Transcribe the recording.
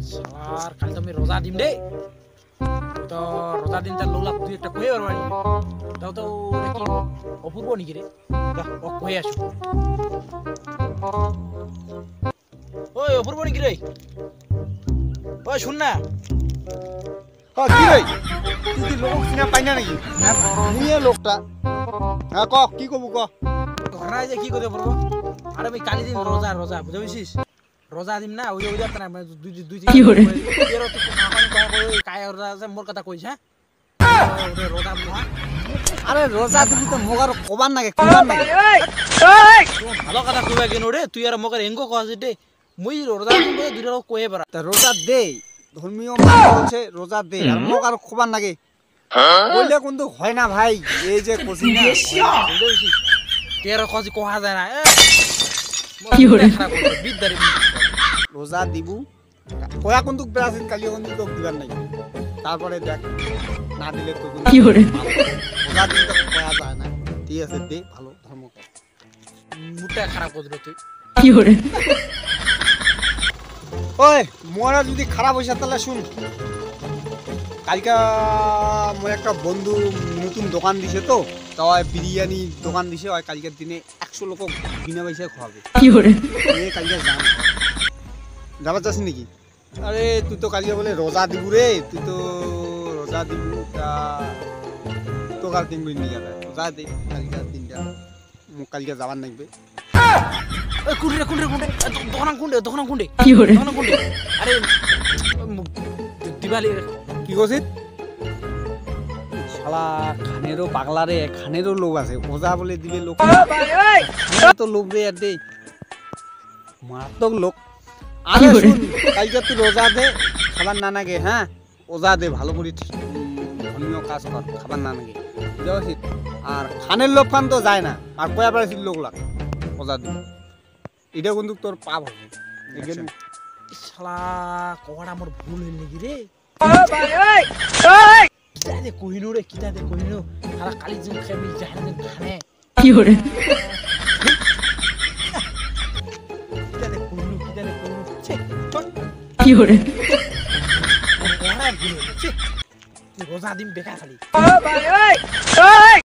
শালার কাল তো আমি রোজা দিম রে তো রোজা দিন তার লোলা তুই একটা কয়ে পারবানি তাও তো কি অপূর্ব নাকি রে ও কয়ে আসো ওই অপূর্ব নাকি রে ওই শুন না কি রে তুই লোক চিনা পাই না নাকি মুইয়ে লোকটা ক কি কব ক ঘরে যে কি করতে পারবো আরে ভাই কালি দিন রোজা রোজা বুঝে বুঝছিস রোজা দিম না ওই ওই না দুই দুই কি করে এর তো কায় রোজা মোর কথা কইছ হ্যাঁ রোজা আরে রোজা দিবি তো মোগার কবার নাগে কুবার নাগে ভালো কথা কইবা কেন রে তুই আর মগর এঙ্গো কইছিস দে মুই রোজা দিম বলে দুইটা কইয়ে পারা তা রোজা দে ধর্মীয় মান বলছে রোজা দে আর মোগার কবার নাগে বললে কিন্তু হয় না ভাই এই যে কইছি না তেরো কজি কোহা যায় না কি করে বিদ্যারে রোজা দিবু কয়া কিন্তু ব্রাজিল কালিও কিন্তু তোক দিবার নাই তারপরে দেখ না দিলে তো কি করে রোজা দিন তো কয়া যায় না ঠিক আছে দে ভালো ধর্ম কর মুটা খারাপ করে তুই কি করে ওই মোরা যদি খারাপ হইছে তাহলে শুন কালকা মোর একটা বন্ধু নতুন দোকান দিছে তো তাই বিরিয়ানি দোকান দিছে ওই কালকের দিনে 100 লোক বিনা পয়সায় খাওয়াবে কি করে এই কালকে যাম যাবা চাস নাকি আরে তুই তো কালকে বলে রোজা দিবু রে তুই তো রোজা দিবু তা তো কাল দিন নিয়ে যাবে রোজা দে কালকে দিনটা মোক কালকে যাবার লাগবে কুন্ডে কুন্ডে কুন্ডে দোকান কুন্ডে কি করে দোকান কুন্ডে আরে দিবালি কি কইছিস শালা খানেরও পাগলা রে খানেরও লোক আছে ওজা বলে দিবে লোক তো লোক রে আর দে মারাত্মক লোক আরে শুন কালকে তুই রোজা দে খাবার না নাগে হ্যাঁ ওজা দে ভালো করে ধর্মীয় কাজ কর খাবার না নাগে বুঝতে আর খানের লোক খান তো যায় না আর কয়া পারছিস লোক লাগ ওজা দে এটা কিন্তু তোর পাপ হবে দেখেন শালা কোয়াড়া মোর ভুল হইল নাকি রে কিতাতে কইনু রে কিতাতে কইনু শালা কালি দিন খাবি জাহানে খানে কি করে কিতাতে কইনু ছে চল কি করে কোয়াড়া ভুল ছে রোজা দিন বেকার খালি